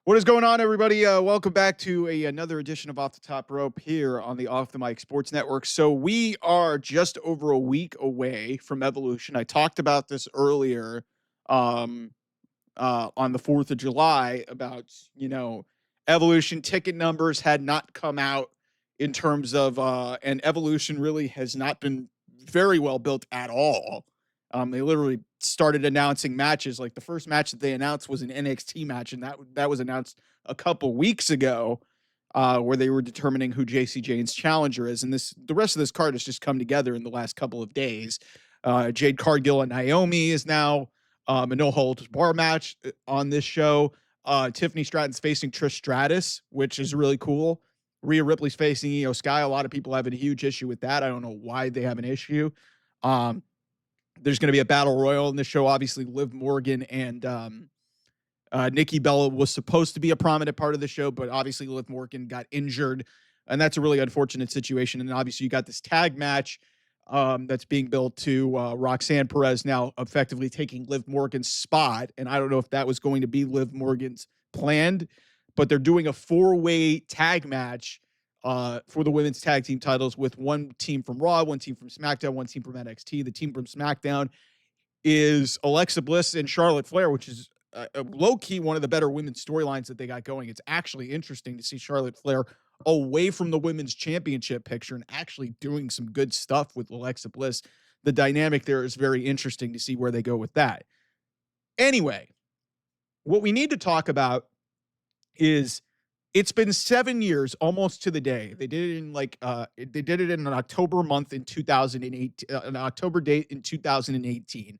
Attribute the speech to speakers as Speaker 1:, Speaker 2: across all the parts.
Speaker 1: What is going on, everybody? Welcome back to another edition of Off the Top Rope here on the Off the Mic Sports Network. So we are just over a week away from Evolution. I talked about this earlier um, on the 4th of July about, Evolution ticket numbers had not come out in terms of, and Evolution really has not been very well built at all. They literally started announcing matches. Like the first match that they announced was an NXT match, and that was announced a couple weeks ago, where they were determining who JC Jane's challenger is. And the rest of this card has just come together in the last couple of days. Jade Cargill and Naomi is now a no holds bar match on this show. Tiffany Stratton's facing Trish Stratus, which is really cool. Rhea Ripley's facing Io Sky. A lot of people have a huge issue with that. I don't know why they have an issue. There's going to be a battle royal in this show. Obviously, Liv Morgan and Nikki Bella was supposed to be a prominent part of the show, but obviously Liv Morgan got injured, and that's a really unfortunate situation. And obviously, you got this tag match that's being built to Roxanne Perez now effectively taking Liv Morgan's spot. And I don't know if that was going to be Liv Morgan's planned, but they're doing a four-way tag match for the women's tag team titles with one team from Raw, one team from SmackDown, one team from NXT. The team from SmackDown is Alexa Bliss and Charlotte Flair, which is low-key one of the better women's storylines that they got going. It's actually interesting to see Charlotte Flair away from the women's championship picture and actually doing some good stuff with Alexa Bliss. The dynamic there is very interesting to see where they go with that. Anyway, what we need to talk about is it's been 7 years almost to the day. They did it in they did it in an October month in 2008, an October date in 2018.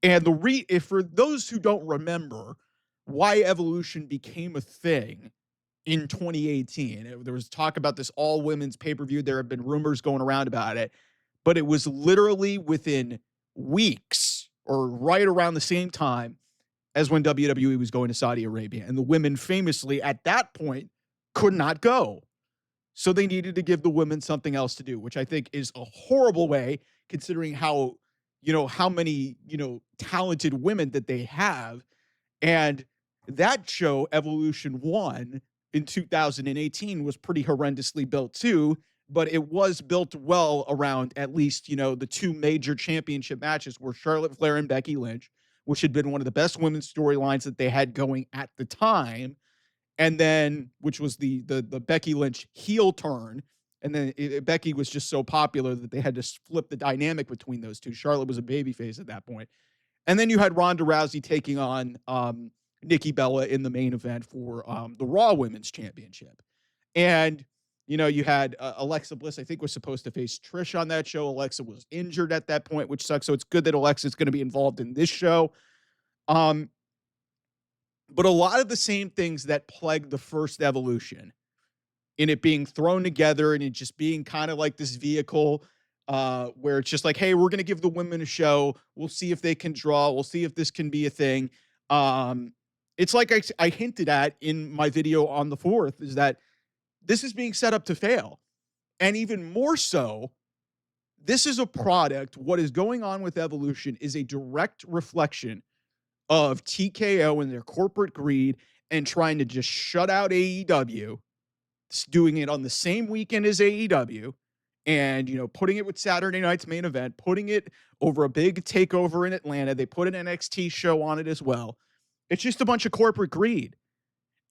Speaker 1: And if for those who don't remember why Evolution became a thing in 2018, there was talk about this all women's pay-per-view. There have been rumors going around about it, but it was literally within weeks or right around the same time as when WWE was going to Saudi Arabia. And the women famously at that point could not go. So they needed to give the women something else to do, which I think is a horrible way considering how many, talented women that they have. And that show, Evolution 1 in 2018, was pretty horrendously built too, but it was built well around at least, the two major championship matches were Charlotte Flair and Becky Lynch, which had been one of the best women's storylines that they had going at the time. And then, which was the Becky Lynch heel turn. And then Becky was just so popular that they had to flip the dynamic between those two. Charlotte was a babyface at that point. And then you had Ronda Rousey taking on Nikki Bella in the main event for the Raw Women's Championship. And, you had Alexa Bliss, I think, was supposed to face Trish on that show. Alexa was injured at that point, which sucks. So it's good that Alexa's going to be involved in this show. But a lot of the same things that plagued the first Evolution, in it being thrown together and it just being kind of like this vehicle where it's just like, hey, we're going to give the women a show. We'll see if they can draw. We'll see if this can be a thing. It's like I hinted at in my video on the 4th, is that this is being set up to fail. And even more so, this is a product. What is going on with Evolution is a direct reflection of TKO and their corporate greed and trying to just shut out AEW, doing it on the same weekend as AEW, and, putting it with Saturday night's main event, putting it over a big takeover in Atlanta. They put an NXT show on it as well. It's just a bunch of corporate greed.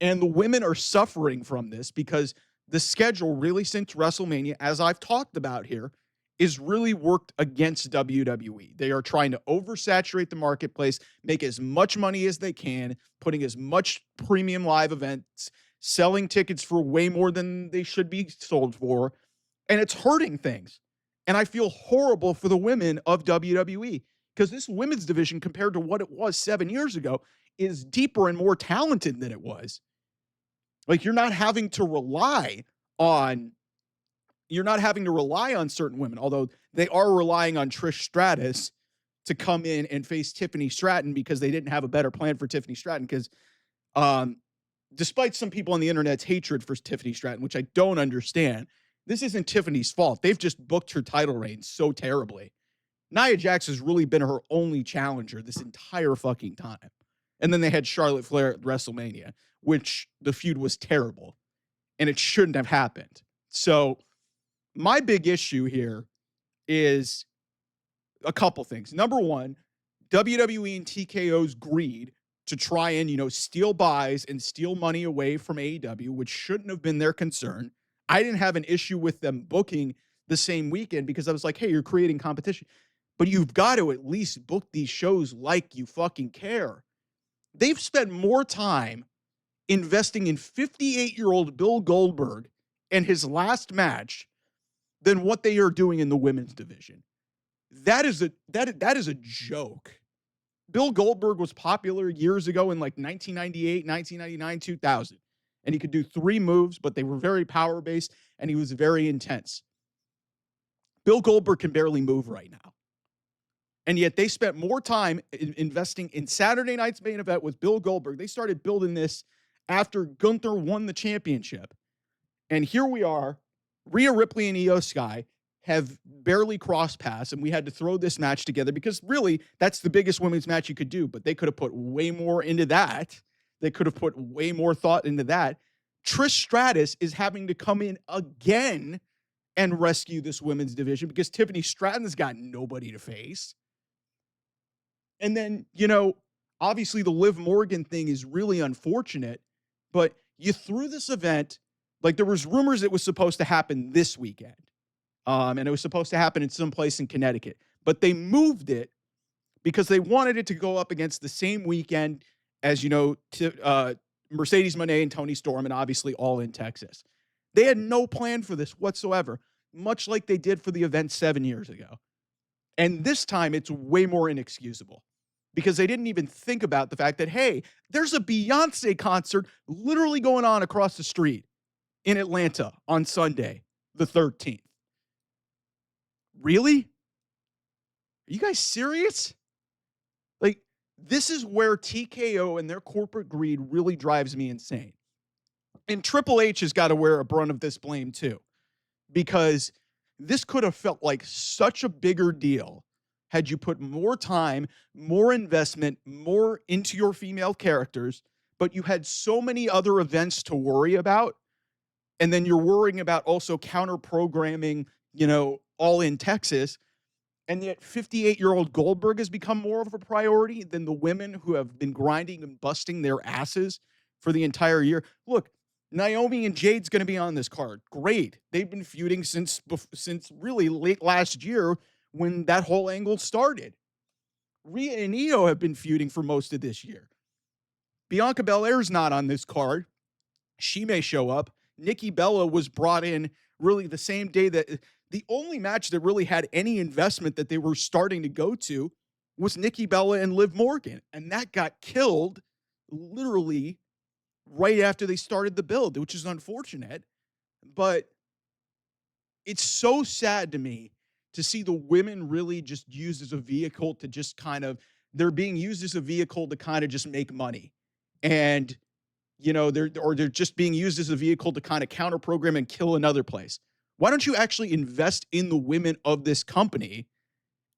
Speaker 1: And the women are suffering from this because the schedule really since WrestleMania, as I've talked about here, is really worked against WWE. They are trying to oversaturate the marketplace, make as much money as they can, putting as much premium live events, selling tickets for way more than they should be sold for, and it's hurting things. And I feel horrible for the women of WWE because this women's division, compared to what it was 7 years ago, is deeper and more talented than it was. Like you're not having to rely on certain women, although they are relying on Trish Stratus to come in and face Tiffany Stratton because they didn't have a better plan for Tiffany Stratton. Because despite some people on the internet's hatred for Tiffany Stratton, which I don't understand, this isn't Tiffany's fault. They've just booked her title reign so terribly. Nia Jax has really been her only challenger this entire fucking time. And then they had Charlotte Flair at WrestleMania, which the feud was terrible and it shouldn't have happened. So my big issue here is a couple things. Number one, WWE and TKO's greed to try and, steal buys and steal money away from AEW, which shouldn't have been their concern. I didn't have an issue with them booking the same weekend because I was like, hey, you're creating competition, but you've got to at least book these shows like you fucking care. They've spent more time investing in 58-year-old Bill Goldberg and his last match than what they are doing in the women's division. That is a joke. Bill Goldberg was popular years ago in like 1998, 1999, 2000. And he could do 3 moves, but they were very power-based, and he was very intense. Bill Goldberg can barely move right now. And yet they spent more time investing in Saturday night's main event with Bill Goldberg. They started building this after Gunther won the championship. And here we are, Rhea Ripley and Io Sky have barely crossed paths, and we had to throw this match together because really that's the biggest women's match you could do, but they could have put way more into that. They could have put way more thought into that. Trish Stratus is having to come in again and rescue this women's division because Tiffany Stratton's got nobody to face. And then, obviously the Liv Morgan thing is really unfortunate, but you threw this event, like there was rumors it was supposed to happen this weekend. And it was supposed to happen in some place in Connecticut, but they moved it because they wanted it to go up against the same weekend as, Mercedes Moné and Toni Storm, and obviously all in Texas. They had no plan for this whatsoever, much like they did for the event 7 years ago. And this time it's way more inexcusable because they didn't even think about the fact that, hey, there's a Beyonce concert literally going on across the street in Atlanta on Sunday, the 13th. Really? Are you guys serious? Like, this is where TKO and their corporate greed really drives me insane. And Triple H has got to wear a brunt of this blame too, because this could have felt like such a bigger deal had you put more time, more investment, more into your female characters, but you had so many other events to worry about. And then you're worrying about also counter programming, all in Texas. And yet 58-year-old Goldberg has become more of a priority than the women who have been grinding and busting their asses for the entire year. Look, Naomi and Jade's going to be on this card. Great. They've been feuding since really late last year when that whole angle started. Rhea and Io have been feuding for most of this year. Bianca Belair's not on this card. She may show up. Nikki Bella was brought in really the same day that the only match that really had any investment that they were starting to go to was Nikki Bella and Liv Morgan. And that got killed literally right after they started the build, which is unfortunate. But it's so sad to me to see the women really just used as a vehicle to just they're being used as a vehicle to kind of just make money. And, they're just being used as a vehicle to kind of counter program and kill another place. Why don't you actually invest in the women of this company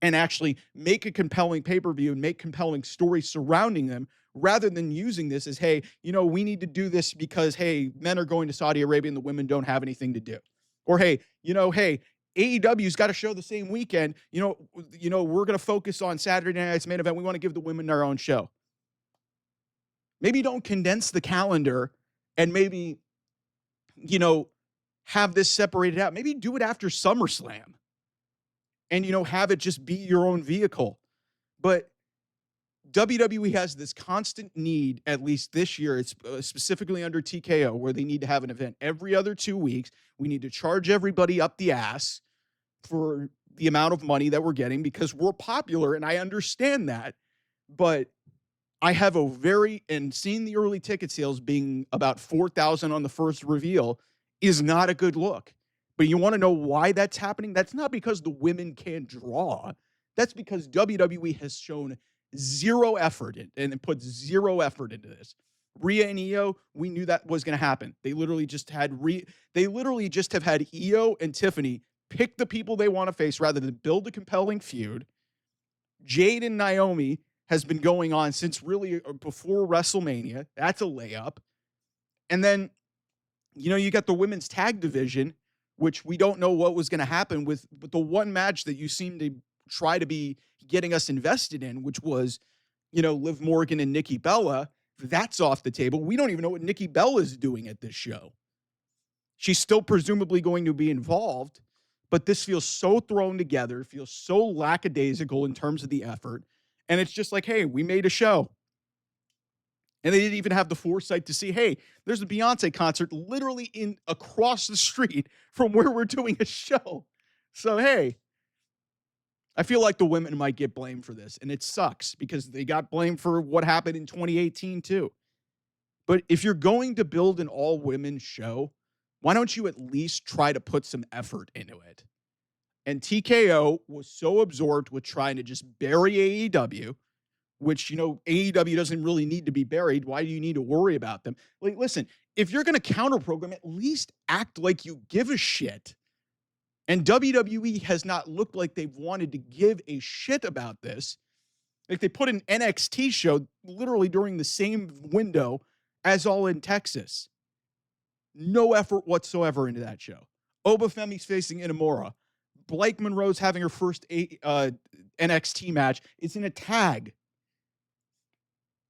Speaker 1: and actually make a compelling pay-per-view and make compelling stories surrounding them rather than using this as, hey, we need to do this because, hey, men are going to Saudi Arabia and the women don't have anything to do. Or, hey, AEW's got to show the same weekend. We're going to focus on Saturday night's main event. We want to give the women their own show. Maybe don't condense the calendar and maybe, have this separated out. Maybe do it after SummerSlam and, have it just be your own vehicle. But WWE has this constant need, at least this year, it's specifically under TKO, where they need to have an event every other 2 weeks. We need to charge everybody up the ass for the amount of money that we're getting because we're popular, and I understand that. But I have seen the early ticket sales being about 4,000 on the first reveal is not a good look. But you want to know why that's happening? That's not because the women can't draw. That's because WWE has shown zero effort and put zero effort into this. Rhea and Io, we knew that was going to happen. They literally just have had Io and Tiffany pick the people they want to face rather than build a compelling feud. Jade and Naomi has been going on since really before WrestleMania. That's a layup. And then, you got the women's tag division, which we don't know what was going to happen with the one match that you seem to try to be getting us invested in, which was, Liv Morgan and Nikki Bella. That's off the table. We don't even know what Nikki Bella is doing at this show. She's still presumably going to be involved, but this feels so thrown together, feels so lackadaisical in terms of the effort. And it's just like, hey, we made a show. And they didn't even have the foresight to see, hey, there's a Beyonce concert literally in across the street from where we're doing a show. So, hey, I feel like the women might get blamed for this. And it sucks because they got blamed for what happened in 2018 too. But if you're going to build an all-women show, why don't you at least try to put some effort into it? And TKO was so absorbed with trying to just bury AEW, which, AEW doesn't really need to be buried. Why do you need to worry about them? Like, listen, if you're going to counter program, at least act like you give a shit. And WWE has not looked like they've wanted to give a shit about this. Like, they put an NXT show literally during the same window as All in Texas. No effort whatsoever into that show. Obafemi's facing Inamura. Blake Monroe's having her first NXT match. It's in a tag.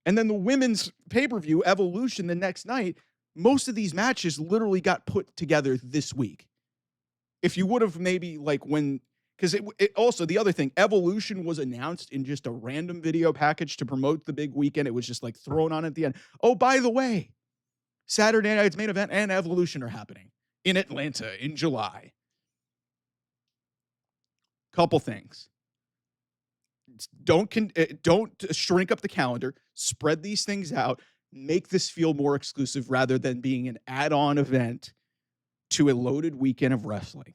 Speaker 1: And then the women's pay-per-view, Evolution, the next night, most of these matches literally got put together this week. If you would have maybe because it also, the other thing, Evolution was announced in just a random video package to promote the big weekend. It was just like thrown on at the end. Oh, by the way, Saturday night's main event and Evolution are happening in Atlanta in July. Couple things. Don't shrink up the calendar. Spread these things out. Make this feel more exclusive rather than being an add-on event to a loaded weekend of wrestling.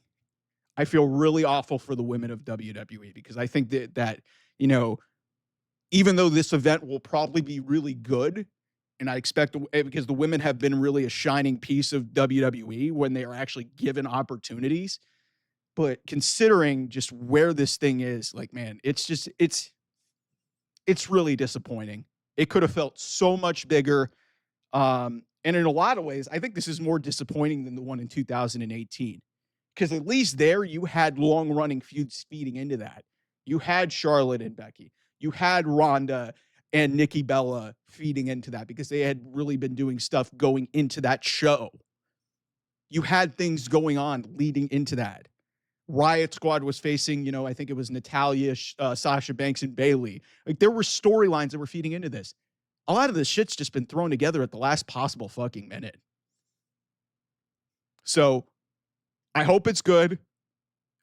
Speaker 1: I feel really awful for the women of WWE because I think that even though this event will probably be really good, and I expect because the women have been really a shining piece of WWE when they are actually given opportunities. But considering just where this thing is, like, man, it's really disappointing. It could have felt so much bigger. And in a lot of ways, I think this is more disappointing than the one in 2018. Because at least there you had long-running feuds feeding into that. You had Charlotte and Becky. You had Ronda and Nikki Bella feeding into that because they had really been doing stuff going into that show. You had things going on leading into that. Riot Squad was facing, I think it was Natalya, Sasha Banks, and Bayley. Like, there were storylines that were feeding into this. A lot of this shit's just been thrown together at the last possible fucking minute. So I hope it's good.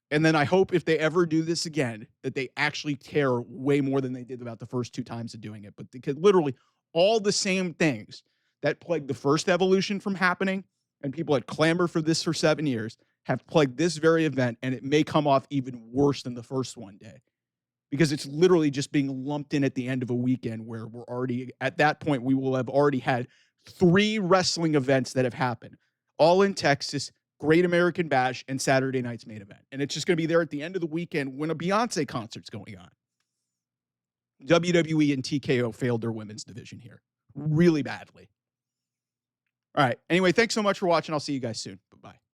Speaker 1: And then I hope if they ever do this again, that they actually care way more than they did about the first two times of doing it. But because literally all the same things that plagued the first Evolution from happening, and people had clamored for this for 7 years, have plagued this very event, and it may come off even worse than the first one day. Because it's literally just being lumped in at the end of a weekend where we're already, at that point, we will have already had 3 wrestling events that have happened. All in Texas, Great American Bash, and Saturday night's main event. And it's just going to be there at the end of the weekend when a Beyonce concert's going on. WWE and TKO failed their women's division here really badly. All right. Anyway, thanks so much for watching. I'll see you guys soon. Bye-bye.